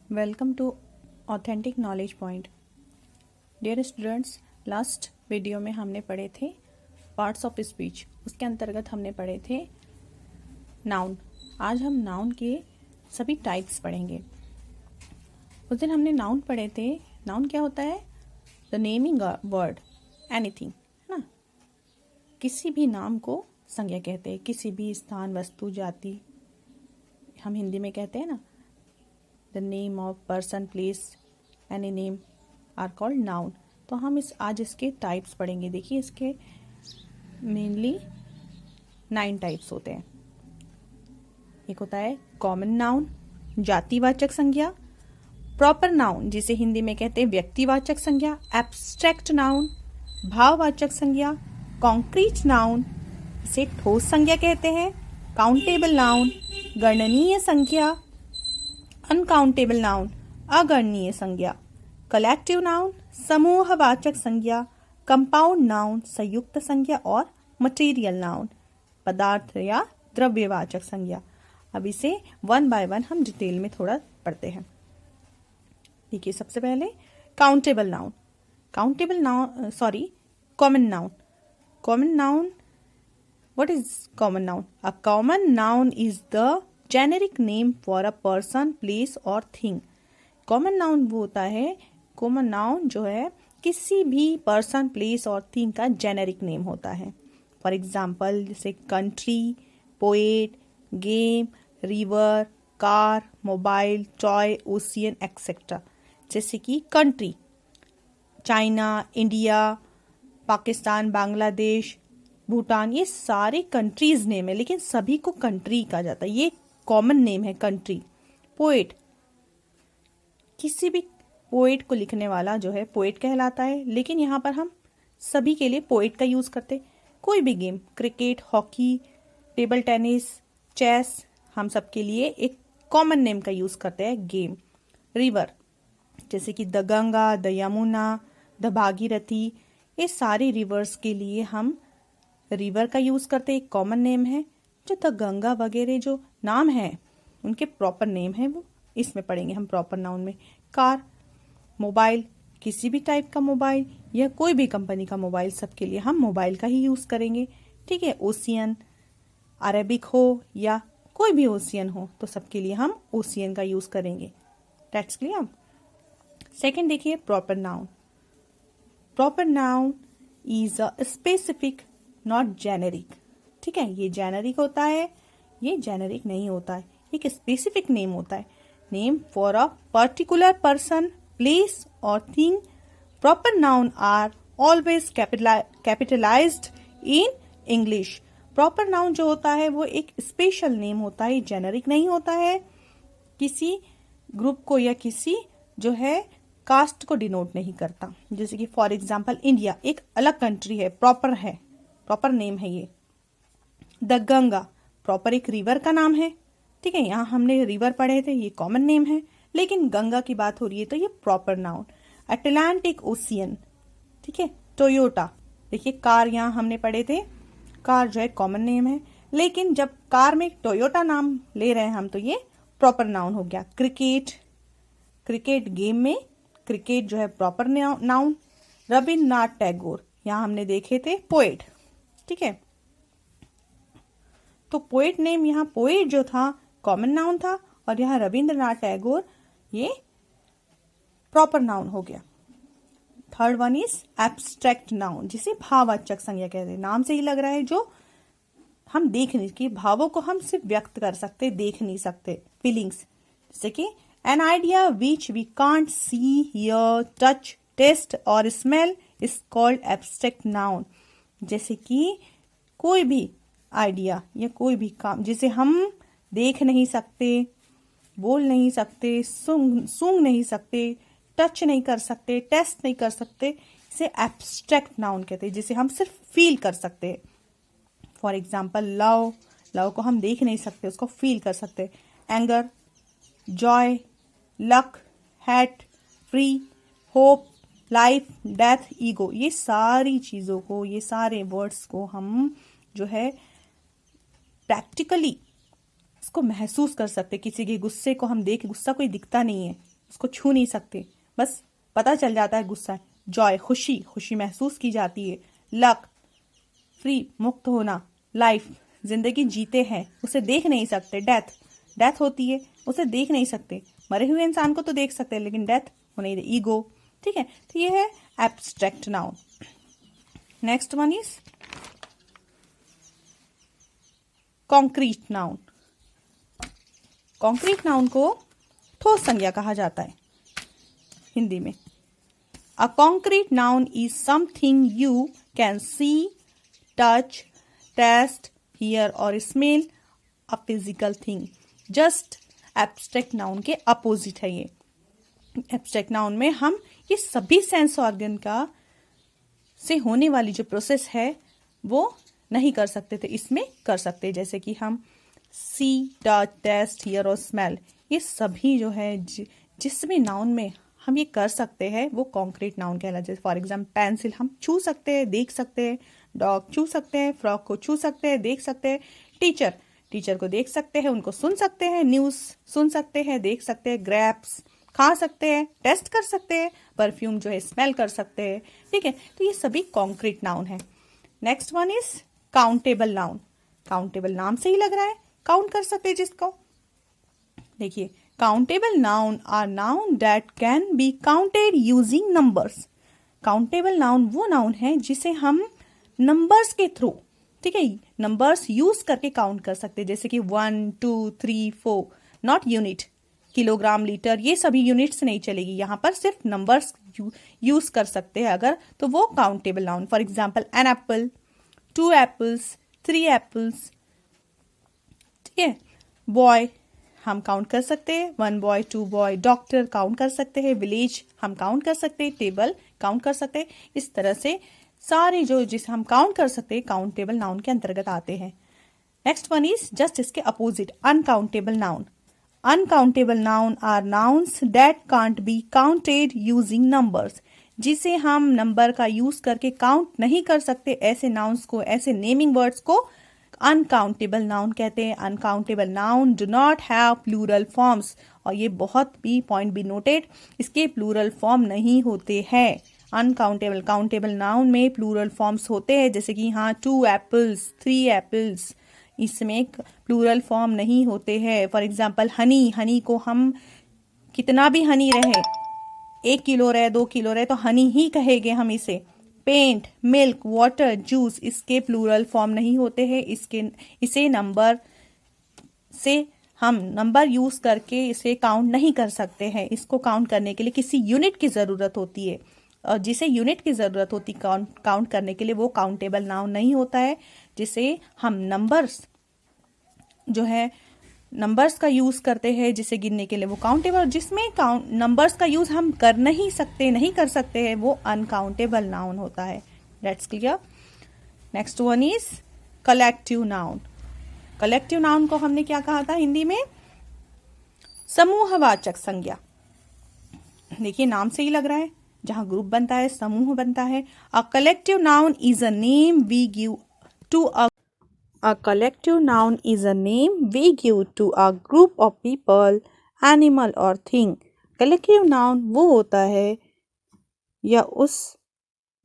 Welcome to authentic knowledge point. Dear students, last video में हमने पढ़े थे पार्ट्स ऑफ स्पीच। उसके अंतर्गत हमने पढ़े थे नाउन। आज हम नाउन के सभी टाइप्स पढ़ेंगे। उस दिन हमने नाउन पढ़े थे। नाउन क्या होता है? द नेमिंग वर्ड एनीथिंग, है ना। किसी भी नाम को संज्ञा कहते हैं। किसी भी स्थान, वस्तु, जाति, हम हिंदी में कहते हैं ना, the name of person, place, any name are called noun. तो हम आज इसके टाइप्स पढ़ेंगे। देखिए, इसके मेनली 9 टाइप्स होते हैं। एक होता है कॉमन नाउन, जातिवाचक संज्ञा, प्रॉपर नाउन जिसे हिंदी में कहते हैं व्यक्तिवाचक संज्ञा, एब्स्ट्रैक्ट नाउन भाववाचक संज्ञा, कॉन्क्रीट नाउन इसे ठोस संज्ञा कहते हैं, काउंटेबल नाउन गणनीय संज्ञा, अनकाउंटेबल नाउन अगणनीय संज्ञा, कलेक्टिव नाउन समूहवाचक संज्ञा, कंपाउंड नाउन संयुक्त संज्ञा और मटेरियल नाउन पदार्थ या द्रव्यवाचक संज्ञा। अब इसे वन बाय वन हम डिटेल में थोड़ा पढ़ते हैं। देखिए, सबसे पहले countable noun. Common noun. Common noun, what is common noun? A common noun is the generic name for a person, place or thing. common noun वो होता है, common noun जो है किसी भी person, place और thing का generic name होता है। For example, जैसे country, poet, game, river, car, mobile, toy, ocean, etc. जैसे कि country, China, India, Pakistan, Bangladesh, Bhutan, ये सारे कंट्रीज नेम है, लेकिन सभी को कंट्री कहा जाता है। ये कॉमन नेम है कंट्री। पोएट, किसी भी पोएट को लिखने वाला जो है पोएट कहलाता है, लेकिन यहाँ पर हम सभी के लिए पोएट का यूज करते। कोई भी game, cricket, hockey, table tennis, chess, हम सब के लिए एक कॉमन नेम का यूज करते हैं गेम। रिवर, जैसे कि the Ganga, the Yamuna, the Bhagirathi, ये सारे रिवर्स के लिए हम रिवर का यूज करते, एक कॉमन नेम है। जो द गंगा वगैरह जो नाम है उनके प्रॉपर नेम है, वो इसमें पढ़ेंगे हम प्रॉपर नाउन में। कार, मोबाइल, किसी भी टाइप का मोबाइल या कोई भी कंपनी का मोबाइल, सबके लिए हम मोबाइल का ही यूज करेंगे। ठीक है। ओशियन, अरेबिक हो या कोई भी ओशियन हो, तो सबके लिए हम ओशियन का यूज करेंगे। That's clear. सेकेंड देखिए, proper noun. Proper noun is a specific, not generic. ठीक है, ये जेनेरिक होता है, ये जेनेरिक नहीं होता है, एक स्पेसिफिक नेम होता है। Name for a particular person, place और thing. Proper noun are always capitalized in English. Proper noun जो होता है वो एक स्पेशल नेम होता है, जेनेरिक नहीं होता है। किसी ग्रुप को या किसी जो है कास्ट को डिनोट नहीं करता। जैसे कि फॉर एग्जाम्पल इंडिया एक अलग कंट्री है, प्रॉपर नेम है ये। द गंगा, प्रॉपर एक रिवर का नाम है। ठीक है, यहाँ हमने रिवर पढ़े थे, ये कॉमन नेम है, लेकिन गंगा की बात हो रही है तो ये प्रॉपर नाउन। अटलांटिक ओशियन, ठीक है। टोयोटा, देखिए कार यहाँ हमने पढ़े थे, कार जो है कॉमन नेम है, लेकिन जब कार में टोयोटा नाम ले रहे हैं हम तो ये प्रॉपर नाउन हो गया। क्रिकेट गेम में क्रिकेट जो है प्रॉपर नाउन। रविन्द्रनाथ टैगोर, यहाँ हमने देखे थे पोएट। ठीक है, तो पोएट नेम, यहाँ पोएट जो था कॉमन नाउन था, और यहाँ रविन्द्रनाथ टैगोर ये प्रॉपर नाउन हो गया। Third one is abstract noun, जिसे भाववाचक संज्ञा कहते हैं। नाम से ही लग रहा है जो हम देख नहीं, कि भावों को हम सिर्फ व्यक्त कर सकते, देख नहीं सकते, फीलिंग्स। जैसे कि an idea which we can't see, hear, touch, taste और smell is called abstract noun. जैसे कि कोई भी आइडिया या कोई भी काम जिसे हम देख नहीं सकते, बोल नहीं सकते, सूंघ नहीं सकते, टच नहीं कर सकते, टेस्ट नहीं कर सकते, इसे एब्स्ट्रैक्ट नाउन कहते हैं, जिसे हम सिर्फ फील कर सकते हैं। फॉर एग्जाम्पल लव को हम देख नहीं सकते, उसको फील कर सकते। Anger, Joy, luck, hat, free, hope, life, death, ego, ये सारी चीजों को, ये सारे वर्ड्स को हम जो है प्रैक्टिकली इसको महसूस कर सकते। किसी के गुस्से को हम देख, गुस्सा कोई दिखता नहीं है, उसको छू नहीं सकते, बस पता चल जाता है गुस्सा है। जॉय खुशी, खुशी महसूस की जाती है। लक फ्री मुक्त होना। लाइफ जिंदगी जीते हैं, उसे देख नहीं सकते। डेथ डेथ होती है, उसे देख नहीं सकते। मरे हुए इंसान को तो देख सकते हैं लेकिन डेथ हो नहीं। ईगो, ठीक है। तो ये है abstract noun. Next one is concrete noun. Concrete noun को ठोस संज्ञा कहा जाता है हिंदी में। A concrete noun is something you can see, touch, taste, hear और smell, a physical thing. Just abstract noun के अपोजिट है ये। एब्स्ट्रैक्ट नाउन में हम ये सभी सेंस ऑर्गन का से होने वाली जो प्रोसेस है वो नहीं कर सकते थे, इसमें कर सकते। जैसे कि हम सी, टच, टेस्ट, हियर और स्मेल, ये सभी जो है जिस भी नाउन में हम ये कर सकते हैं वो कॉन्क्रीट नाउन कहलाता है। फॉर एग्जाम्पल पेंसिल हम छू सकते हैं, देख सकते हैं। डॉग छू सकते हैं, फ्रॉक को छू सकते हैं, देख सकते हैं। टीचर को देख सकते हैं, उनको सुन सकते हैं। न्यूज़ सुन सकते हैं, देख सकते हैं। ग्रेप्स खा सकते हैं, टेस्ट कर सकते हैं। परफ्यूम जो है स्मेल कर सकते हैं, ठीक है। तो ये सभी कॉन्क्रीट नाउन है। Next one is countable noun. Countable नाम से ही लग रहा है काउंट कर सकते हैं जिसको। देखिए, countable noun are noun that can be counted using numbers. Countable noun वो नाउन है जिसे हम नंबर्स के थ्रू, ठीक है, नंबर्स यूज करके काउंट कर सकते हैं। जैसे कि 1, 2, 3, 4, नॉट यूनिट। किलोग्राम, लीटर, ये सभी यूनिट्स नहीं चलेगी, यहाँ पर सिर्फ नंबर्स यूज कर सकते हैं अगर, तो वो countable noun. For example an apple, 2 apples, 3 apples, ठीक है। बॉय हम काउंट कर सकते हैं, 1 बॉय, 2 बॉय। डॉक्टर काउंट कर सकते हैं। विलेज हम काउंट कर सकते हैं। टेबल काउंट कर सकते हैं। इस तरह से सारे जो जिसे हम काउंट कर सकते हैं काउंटेबल नाउन के अंतर्गत आते हैं। नेक्स्ट वन इज जस्ट इसके opposite, uncountable noun. Uncountable noun are nouns that can't be counted using numbers. जिसे हम नंबर का यूज करके काउंट नहीं कर सकते, ऐसे नाउन्स को, ऐसे नेमिंग वर्ड्स को अनकाउंटेबल नाउन कहते हैं। Uncountable noun do not have plural forms. और ये बहुत भी पॉइंट बी नोटेड, इसके प्लूरल फॉर्म नहीं होते हैं। अनकाउंटेबल, काउंटेबल नाउन में प्लूरल फॉर्म्स होते हैं, जैसे कि यहाँ 2 एप्पल्स, 3 एप्पल्स, इसमें प्लूरल फॉर्म नहीं होते हैं। फॉर एग्जाम्पल हनी, हनी को हम कितना भी हनी रहे, 1 किलो रहे, 2 किलो रहे, तो हनी ही कहेंगे हम इसे। पेंट, मिल्क, वाटर, जूस, इसके प्लूरल फॉर्म नहीं होते हैं। इसे नंबर से हम नंबर यूज करके इसे काउंट नहीं कर सकते हैं। इसको काउंट करने के लिए किसी यूनिट की जरूरत होती है, और जिसे यूनिट की जरूरत होती काउंट करने के लिए वो काउंटेबल नाउन नहीं होता है। जिसे हम नंबर्स जो है नंबर्स का यूज करते हैं जिसे गिनने के लिए, वो काउंटेबल। जिसमें नंबर्स का यूज हम कर नहीं कर सकते हैं, वो अनकाउंटेबल नाउन होता है। That's clear. Next one is collective noun. Collective noun को हमने क्या कहा था हिंदी में? समूहवाचक संज्ञा। देखिए, नाम से ही लग रहा है, जहां ग्रुप बनता है, समूह बनता है। A collective noun is a name we give to A collective noun is a name we give to a group of people, animal or thing. Collective noun वो होता है या उस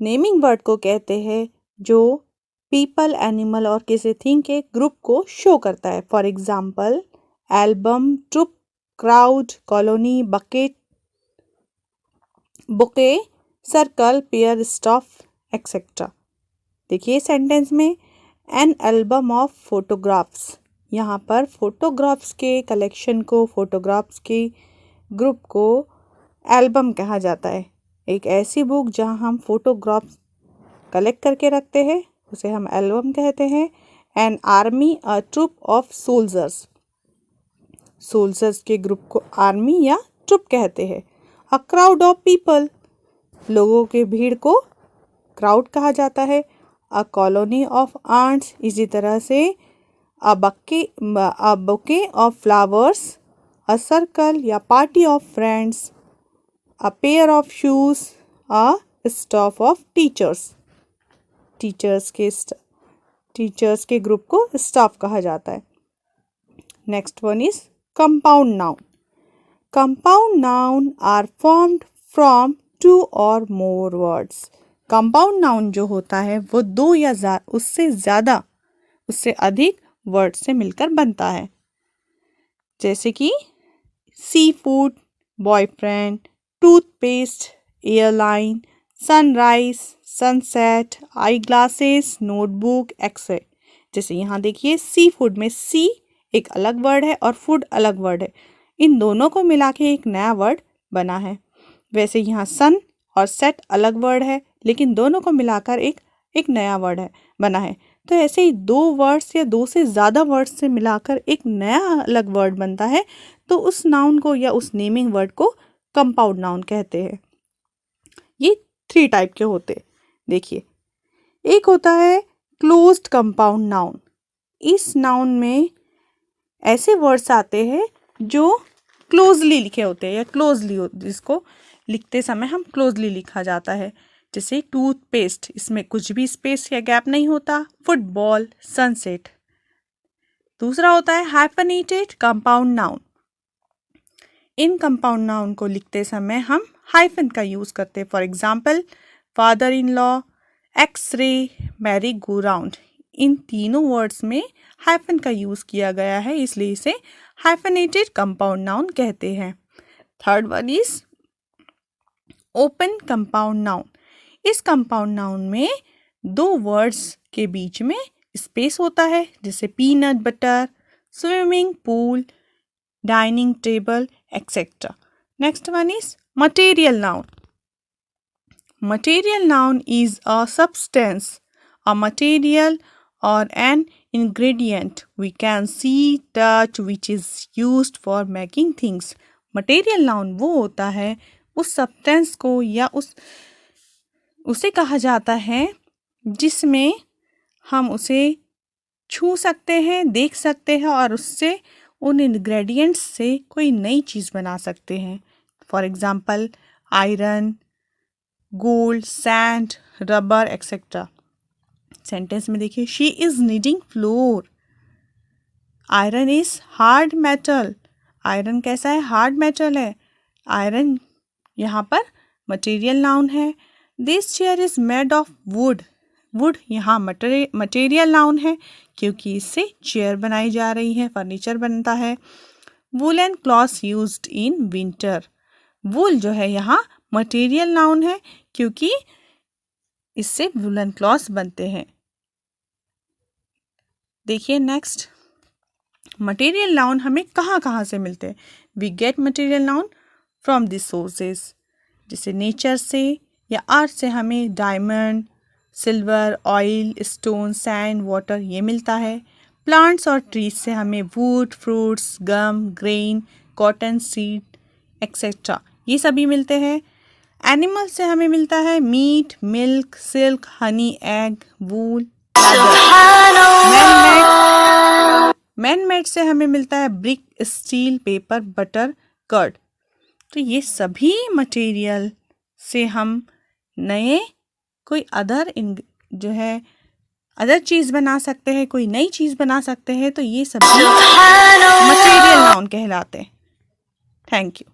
नेमिंग वर्ड को कहते हैं जो पीपल, एनिमल और किसी थिंग के ग्रुप को शो करता है। For example album, troop, crowd, colony, bucket, bouquet, circle, pair, staff, etcetera. देखिए सेंटेंस में एन एल्बम ऑफ फोटोग्राफ्स, यहाँ पर फोटोग्राफ्स के कलेक्शन को, फोटोग्राफ्स के ग्रुप को एल्बम कहा जाता है। एक ऐसी बुक जहाँ हम फोटोग्राफ्स कलेक्ट करके रखते हैं उसे हम एल्बम कहते हैं। An army, a troop of soldiers, soldiers के ग्रुप को आर्मी या ट्रुप कहते हैं। अ क्राउड ऑफ पीपल, लोगों के भीड़ को क्राउड कहा जाता है। अ कॉलोनी ऑफ आंट्स, इसी तरह से a bouquet of flowers, a circle या party of friends, a pair of shoes, a staff of teachers. Teachers के ग्रुप को स्टाफ कहा जाता है। Next one is compound noun. Compound noun are formed from two or more words. Compound noun जो होता है वो दो या उससे अधिक वर्ड से मिलकर बनता है, जैसे कि sea food, boyfriend, toothpaste, airline, sunrise, sunset, eye glasses, notebook etcetera. जैसे यहाँ देखिए, सी फूड में सी एक अलग वर्ड है और फूड अलग वर्ड है, इन दोनों को मिला के एक नया वर्ड बना है। वैसे यहाँ सन और सेट अलग वर्ड है, लेकिन दोनों को मिलाकर एक नया वर्ड है बना है। तो ऐसे ही दो वर्ड्स या दो से ज़्यादा वर्ड्स से मिलाकर एक नया अलग वर्ड बनता है, तो उस नाउन को या उस नेमिंग वर्ड को कंपाउंड नाउन कहते हैं। ये 3 टाइप के होते हैं। देखिए, एक होता है क्लोज्ड कंपाउंड नाउन। इस नाउन में ऐसे वर्ड्स आते हैं जो क्लोजली लिखे होते हैं या क्लोजली, जिसको लिखते समय हम क्लोजली लिखा जाता है। जैसे टूथपेस्ट, इसमें कुछ भी स्पेस या गैप नहीं होता। Football, sunset. दूसरा होता है हाइफनेटेड कंपाउंड नाउन। इन कंपाउंड नाउन को लिखते समय हम हाइफन का यूज करते हैं। For example, father in law, x ray, merry go round. इन तीनों वर्ड्स में हाइफन का यूज किया गया है, इसलिए इसे हाइफनेटेड कंपाउंड नाउन कहते हैं। Third one is open compound noun. इस कंपाउंड नाउन में दो वर्ड्स के बीच में स्पेस होता है, जैसे peanut butter, swimming pool, dining table etcetera. Next one is material noun. Material noun is a substance, a material or an ingredient we can see, touch, which is used for making things. Material noun वो होता है उस substance को या उसे कहा जाता है जिसमें हम उसे छू सकते हैं, देख सकते हैं और उससे उन ingredients से कोई नई चीज़ बना सकते हैं। For example, iron, gold, sand, rubber etcetera. Sentence में देखिए, she is needing flour. Iron is hard metal. Iron कैसा है? हार्ड मेटल है। आयरन यहाँ पर मटेरियल नाउन है। This chair is made of wood. Wood यहाँ मटेरियल नाउन है क्योंकि इससे चेयर बनाई जा रही है, फर्नीचर बनता है। Woollen clothes used in winter. Wool जो है यहाँ मटेरियल नाउन है क्योंकि इससे वुलन क्लॉथ्स बनते हैं। देखिए नेक्स्ट, मटेरियल नाउन हमें कहाँ से मिलते हैं? We get material noun from this sources. जैसे नेचर से या अर्थ से हमें diamond, silver, oil, stone, sand, water ये मिलता है। प्लांट्स और ट्रीज से हमें wood, fruits, gum, grain, cotton, seed etcetera ये सभी मिलते हैं। एनिमल से हमें मिलता है meat, milk, silk, honey, egg, wool. Man made से हमें मिलता है brick, steel, paper, butter, curd. तो ये सभी मटेरियल से हम नए कोई अदर चीज़ बना सकते हैं, कोई नई चीज़ बना सकते हैं। तो ये सभी मटेरियल नाउन कहलाते हैं। Thank you.